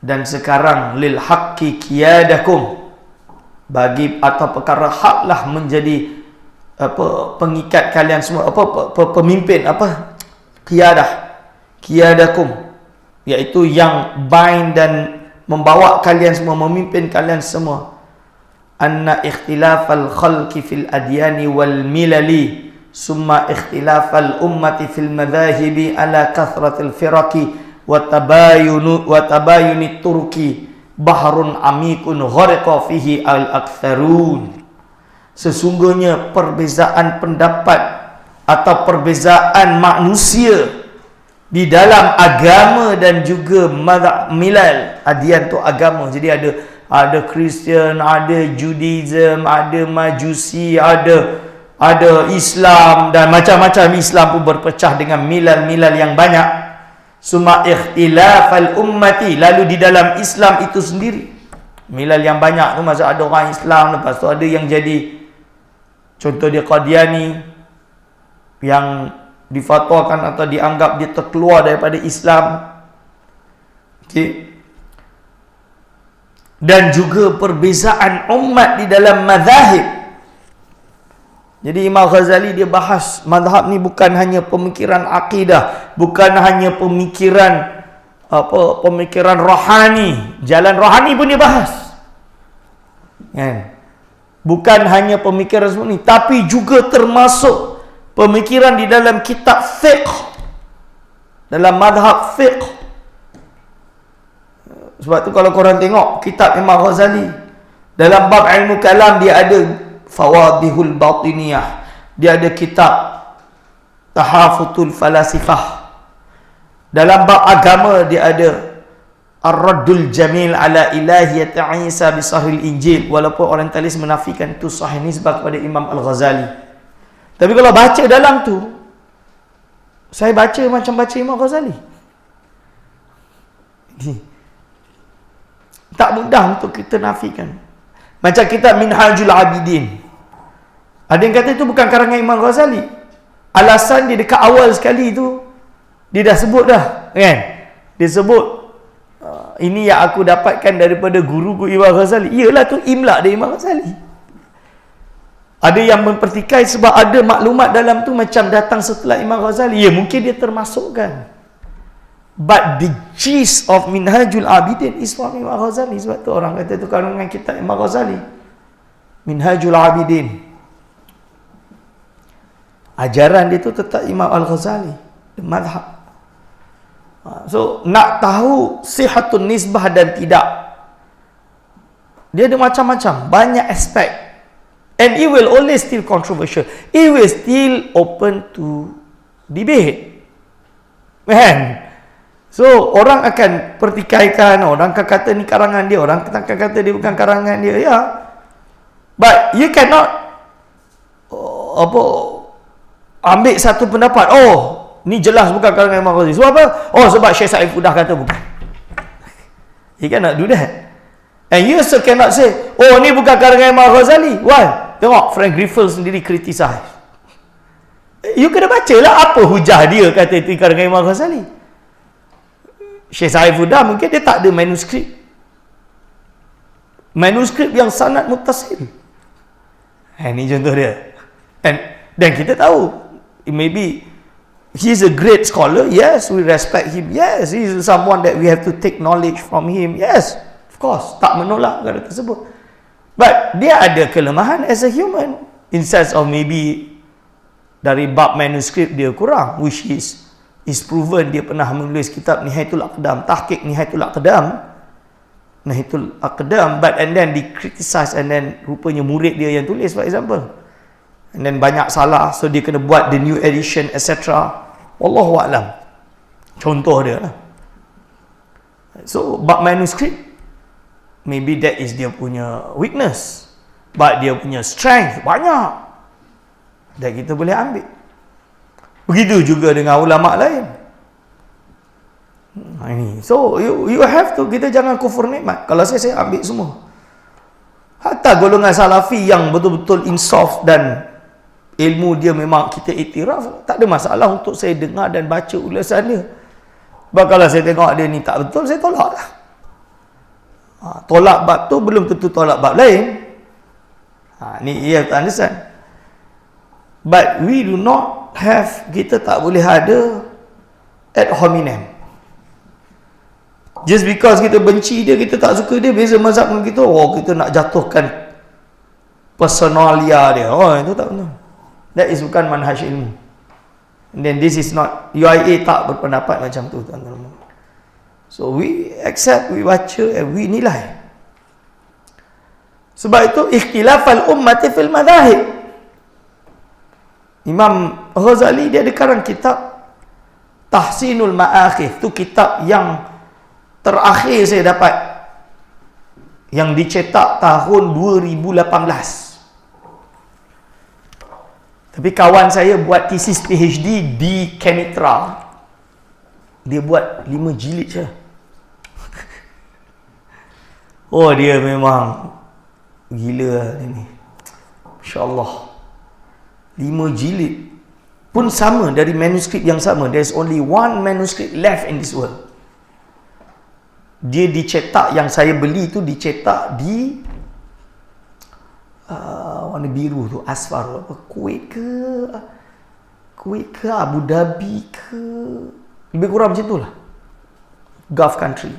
dan sekarang lil haqqi qiyadakum, bagi atau perkara haklah menjadi pengikat kalian semua, pemimpin, qiyadakum, iaitu yang bind dan membawa kalian semua, memimpin kalian semua. Anna ikhtilafal khalqi fil adyani wal milali, summa ikhtilafal ummati fil madhahibi ala kathratil firaqi wa tabayuni turki bahrun amikun ghariqa fihi al-aktharun. Sesungguhnya perbezaan pendapat atau perbezaan manusia di dalam agama dan juga milal. Adyan tu agama, jadi ada Kristian, ada Judaism, ada Majusi, ada Islam, dan macam-macam. Islam pun berpecah dengan milal-milal yang banyak. Summa ikhtilafal ummati, lalu di dalam Islam itu sendiri, milal yang banyak tu, maksud ada orang Islam, lepas tu ada yang jadi, contoh dia Qadiani, yang difatwakan atau dianggap dia terkeluar daripada Islam. Okay. Dan juga perbezaan umat di dalam mazhab. Jadi Imam Ghazali dia bahas mazhab ni bukan hanya pemikiran akidah, bukan hanya pemikiran rohani, jalan rohani pun dia bahas. Kan? Bukan hanya pemikiran semua ni, tapi juga termasuk pemikiran di dalam kitab fiqh, dalam mazhab fiqh. Sebab tu kalau korang tengok kitab Imam Ghazali, dalam bab ilmu kalam dia ada Fawadihul Batiniyah, dia ada kitab Tahafutul Falasifah. Dalam bab agama dia ada Ar-Raddul Jamil ala ilahiyat Isa bi Sahih Injil, walaupun orientalis menafikan itu sahih nisbah kepada Imam Al-Ghazali. Tapi kalau baca dalam tu, saya baca macam baca Imam Ghazali. Tak mudah untuk kita nafikan. Macam kitab Minhajul Abidin, ada yang kata itu bukan karangan Imam Ghazali. Alasan dia dekat awal sekali tu, dia dah sebut dah, kan? Dia sebut, ini yang aku dapatkan daripada guru Imam Ghazali. Iyalah tu imla dari Imam Ghazali. Ada yang mempertikai sebab ada maklumat dalam tu macam datang setelah Imam Ghazali. Ya, mungkin dia termasukkan. But the gist of Minhajul Abidin is from Imam Ghazali. Sebab tu orang kata tu karangan kitab Imam Ghazali. Minhajul Abidin. Ajaran dia tu tetap Imam Al-Ghazali, the madhab. So, nak tahu sihatun nisbah dan tidak, dia ada macam-macam, banyak aspek. And it will always still controversial. It will still open to debate. Kan? So, orang akan pertikaikan, orang akan kata ni karangan dia, orang akan kata dia bukan karangan dia. Ya. But you cannot ambil satu pendapat, ni jelas bukan karangan Imam Ghazali. Sebab apa? Sebab Syekh Saifuddin kata bukan. You cannot do that. And you also cannot say, ni bukan karangan Imam Ghazali. Why? Tengok, Frank Griffiths sendiri criticize. You kena baca lah apa hujah dia kata itu karangan Imam Ghazali. Syekh Saifuddin mungkin dia tak ada manuskrip. Manuskrip yang sangat muttasil. Ini contoh dia. Dan kita tahu, maybe he's a great scholar. Yes, we respect him. Yes, he's someone that we have to take knowledge from him. Yes, of course. Tak menolak perkara tersebut. But dia ada kelemahan as a human. In sense of maybe dari bab manuskrip dia kurang, which is proven. Dia pernah menulis kitab Nihayatul Aqdam, tahqiq Nihayatul Aqdam, but and then di criticize, and then rupanya murid dia yang tulis, for example. And then banyak salah, so dia kena buat the new edition, etc. Wallahu a'lam. Contoh dia lah. So, bab manuskrip, maybe that is dia punya weakness, but dia punya strength banyak, dan kita boleh ambil. Begitu juga dengan ulama' lain. So, you have to, kita jangan kufur nikmat. Kalau saya ambil semua. Hatta golongan salafi yang betul-betul insaf dan ilmu dia memang kita iktiraf, tak ada masalah untuk saya dengar dan baca ulasan dia. Sebab kalau saya tengok dia ni tak betul, saya tolak lah. Tolak bab tu belum tentu tolak bab lain. Ni you have to understand. But we do not have, kita tak boleh ada ad hominem. Just because kita benci dia, kita tak suka dia, beza mazhab dengan kita, kita nak jatuhkan personalia dia. Itu tak benar. That is bukan manhaj ilmu. And then this is not, UIA tak berpendapat macam tu, tuan-tuan. So we accept, we baca, and we nilai. Sebab itu ikhtilafal ummati fil madahib. Imam Ghazali dia ada karang kitab Tahsinul Ma'akhif. Tu kitab yang terakhir saya dapat, yang dicetak tahun 2018. Tapi kawan saya buat tesis PhD di Kenitra, dia buat 5 jilid je. Dia memang gila ni. Masya-Allah. 5 jilid pun sama, dari manuskrip yang sama. There's only one manuscript left in this world. Dia dicetak, yang saya beli tu dicetak di warna biru tu, Asfar apa, Kuwait ke Abu Dhabi ke, lebih kurang macam tu lah, Gulf country.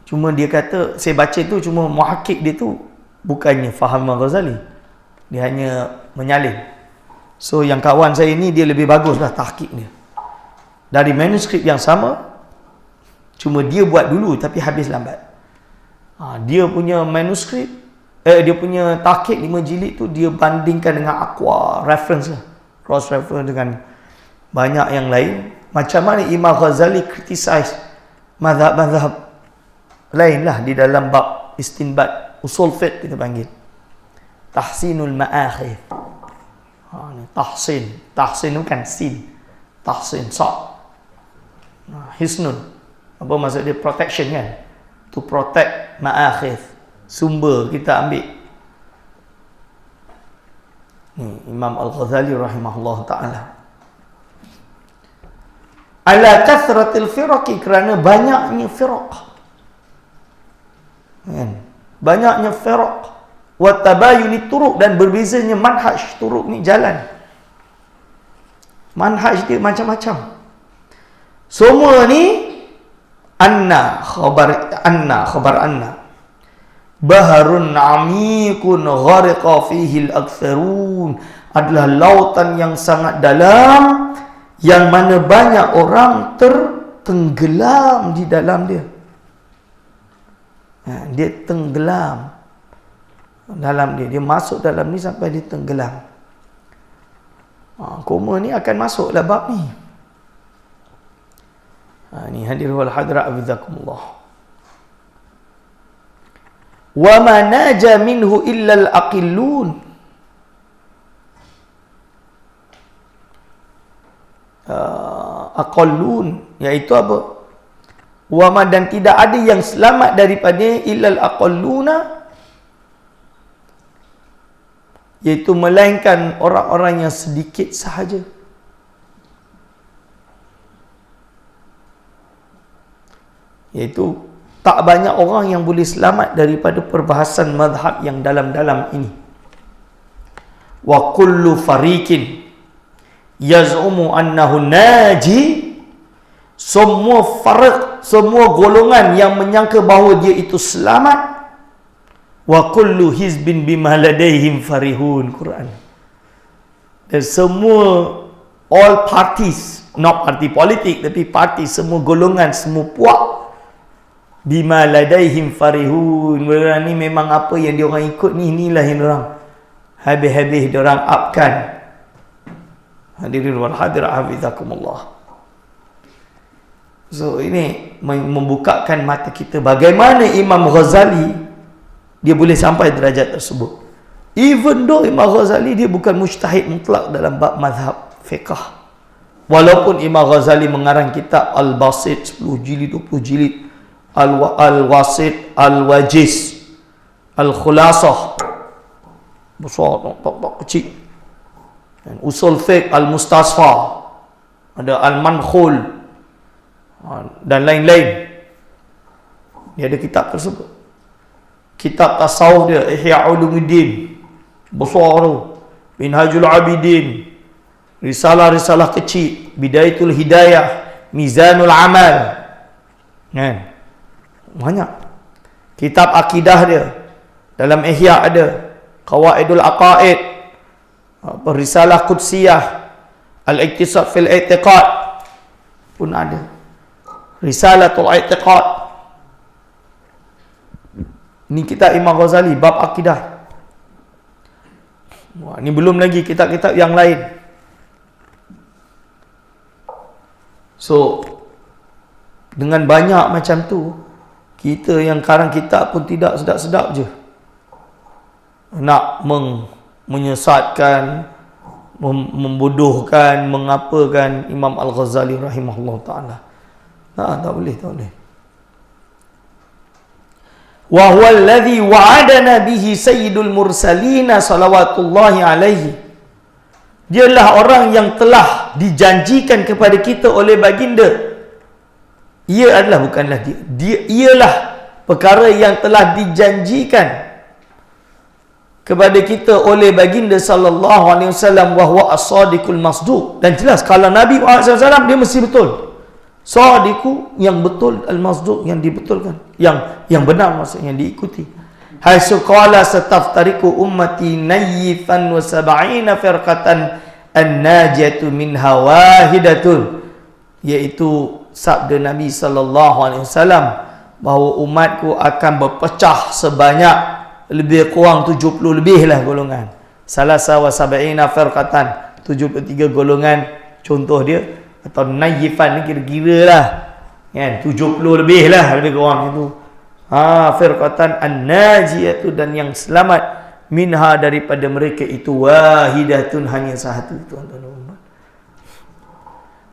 Cuma dia kata, saya baca tu, cuma muhakkik dia tu bukannya faham Imam Ghazali, dia hanya menyalin. So yang kawan saya ni, dia lebih bagus lah tahqiq dia, dari manuskrip yang sama, cuma dia buat dulu tapi habis lambat. Dia punya manuskrip, dia punya tahqiq 5 jilid tu, dia bandingkan dengan Aqwa, reference lah, cross reference dengan banyak yang lain. Macam mana Imam Ghazali criticize mazhab-mazhab lainlah di dalam bab istinbat, usul fiqh kita panggil. Tahsinul ma'akhidh. Ni tahsin. Tahsin bukan sin. Tahsin sa. Hisnun. Apa maksud dia? Protection kan? To protect ma'akhidh. Sumber kita ambil. Ni Imam Al-Ghazali rahimahullah ta'ala. Ala kathratil firaqi, kerana banyaknya firaq. Kan? Banyaknya firaq. Wa tabayuni turuq, dan berbezanya manhaj. Turuq ni jalan. Manhaj dia macam-macam. Semua ni khabar anna baharun amikun ghariqa fihi al-aktsarun, adalah lautan yang sangat dalam yang mana banyak orang tertenggelam di dalam dia. Dia tenggelam dalam dia. Dia masuk dalam ni sampai dia tenggelam. Koma ni akan masuk lah bab ni. Ni hadir wal hadra abizakumullah. Wa ma naja minhu illa al-aqillun. Aqallun, iaitu apa? Wa ma, dan tidak ada yang selamat daripada illa al-aqalluna, iaitu melainkan orang-orang yang sedikit sahaja. Iaitu tak banyak orang yang boleh selamat daripada perbahasan mazhab yang dalam-dalam ini. Wa kullu fariqin yaz'umu annahu naji, semua farq, semua golongan yang menyangka bahawa dia itu selamat. Wa kullu hizbin bima ladaihim farihun, Quran. Dan semua, all parties, not parti politik tapi parti, semua golongan, semua puak, bima ladaihim farihun, mereka ni memang apa yang diorang ikut ni, inilah yang diorang habis-habis diorang upkan. Hadirin wal hadirat hafizakumullah. So ini membukakan mata kita bagaimana Imam Ghazali dia boleh sampai derajat tersebut. Even though Imam Ghazali dia bukan mujtahid mutlak dalam bab mazhab fiqh. Walaupun Imam Ghazali mengarang kitab Al-Basit 10 jilid, 20 jilid, Al-Wasit, Al-Wajiz, Al-Khulasah, besar, tak kecil. Dan usul fiqh Al-Mustasfa, ada Al-Mankhul dan lain-lain. Dia ada kitab tersebut. Kitab tasawuf dia Ihya Ulumuddin, besar tu. Minhajul Abidin, risalah-risalah kecil, Bidayatul Hidayah, Mizanul Amal, kan? Banyak. Kitab akidah dia dalam Ihya ada, Qawaidul Aqaid, risalah Qudsiyah, Al-Iqtisad fil I'tiqad pun ada, Risalatul I'tiqad. Ni kitab Imam Ghazali bab akidah. Wah, ni belum lagi kitab-kitab yang lain. So dengan banyak macam tu, kita yang karang kitab pun tidak sedap-sedap je nak menyesatkan, membodohkan, mengapakan Imam Al-Ghazali rahimahullah ta'ala. Tak boleh. Wa huwa alladhi wa'adana bihi sayyidul mursalina salawatullahi alaihi. Dialah orang yang telah dijanjikan kepada kita oleh baginda. Ia adalah, bukanlah dia ialah perkara yang telah dijanjikan kepada kita oleh baginda sallallahu alaihi wasallam, wa huwa as-sadiqul masduq. Dan jelas kalau Nabi Muhammad SAW dia mesti betul. Sadiqu, yang betul, al-masduq, yang dibetulkan, yang benar, maksudnya yang diikuti. Haitsu qala sataftariqu ummati nayyifan wa sab'ina firqatan an-najatu minha wahidatun, iaitu sabda Nabi sallallahu alaihi wasallam bahawa umatku akan berpecah sebanyak lebih kurang 70 lebih lah golongan. Salasa wa sab'ina firqatan, 73 golongan contoh dia. Atau nayyifan ni kira-kira lah Kan 70 lebih lah, lebih kurang itu. Firqatan an-najiyah, dan yang selamat minha, daripada mereka itu, wahidatun, hanya satu, tuan-tuan dan puan.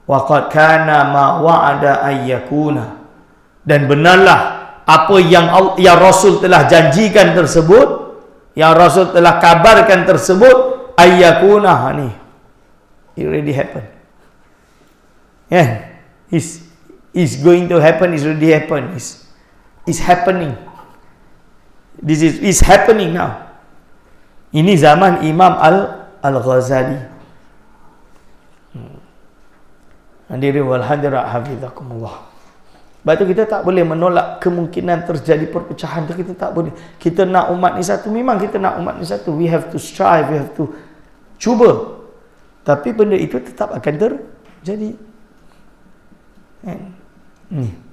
Wa qad kana ma wa'ada ayyakuna, dan benarlah apa yang Rasul telah janjikan tersebut, yang Rasul telah kabarkan tersebut, ayyakuna, ni it already happened. Yeah, is going to happen, is already happened, is happening. This is happening now. Ini zaman Imam Al-Ghazali. Hadirin wal hadirat hafizakumullah. Sebab tu kita tak boleh menolak kemungkinan terjadi perpecahan tu, kita tak boleh. Kita nak umat ni satu, memang kita nak umat ni satu. We have to strive, we have to cuba. Tapi benda itu tetap akan terjadi. Ni.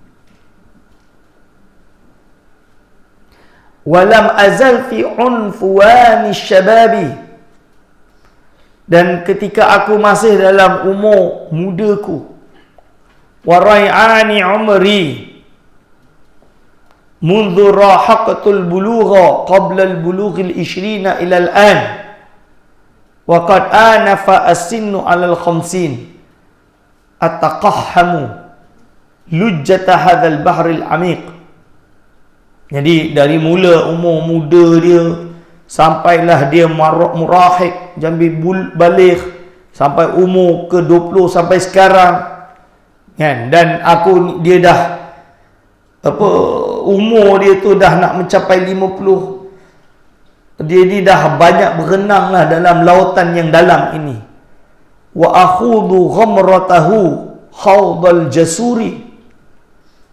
Walam azal fi unfuwani syababi, dan ketika aku masih dalam umur mudaku, warai'ani umri mundu rahaqatul bulugha qabla al-bulugh al-20 ila al-an, wa qad anafa as-sinnu ala al-50, ataqahhamu lujjata hadzal bahr al-amiq. Jadi dari mula umur muda dia sampailah dia murahik, jambi baligh, sampai umur ke 20 sampai sekarang. Kan? Dan dia dah umur dia tu dah nak mencapai 50. Dia ni dah banyak berenang lah dalam lautan yang dalam ini. Wa akhudhu ghamratahu khawdal jasuri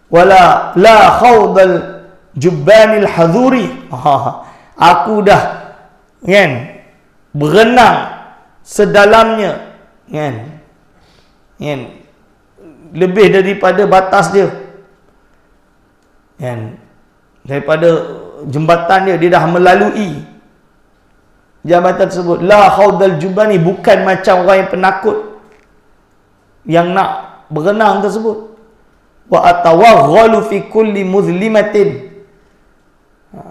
wala la khawdal jubbanil hadhuri. Aku dah berenang sedalamnya, lebih daripada batas dia, daripada jembatan dia dah melalui jambatan tersebut. La khawdal jubbani, bukan macam orang yang penakut yang nak berenang tersebut. Wa atawaghalu fi kulli muzlimatin,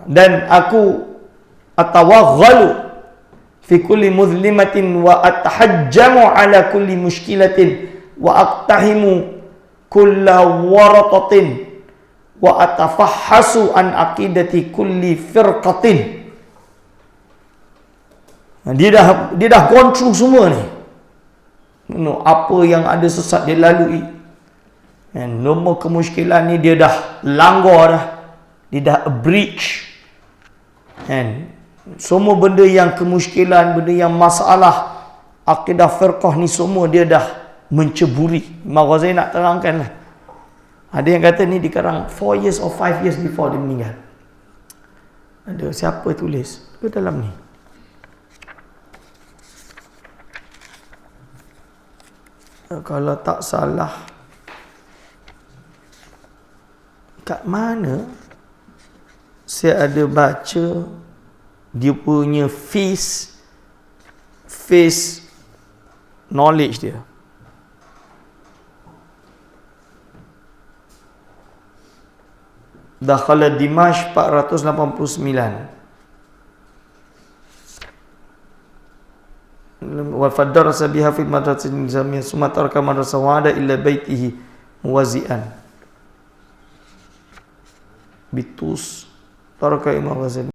dan aku atawaghalu fi kulli muzlimatin wa atahajjamu ala kulli mushkilatin wa aqtahimu kulla waratatin wa atafahhasu an aqidati kulli firqatin. Dia dah gone through semua ni. Apa yang ada sesat dia lalui. Nombor kemusykilan ni dia dah langgar dah. Dia dah breach. Semua benda yang kemusykilan, benda yang masalah akidah firqah ni semua dia dah menceburi. Imam Ghazali nak terangkan lah. Ada yang kata ni dikarang 4 years or 5 years before dia meninggal. Ada siapa tulis ke dalam ni? Kalau tak salah, kat mana saya ada baca dia punya face knowledge dia. Dakhala Dimashq 489. Wa fadarasa biha fi madrasatin nizamiyah summa taraka madrasah wa ada illa baitihi muwazi'an. Bitus taraka Imam Ghazali.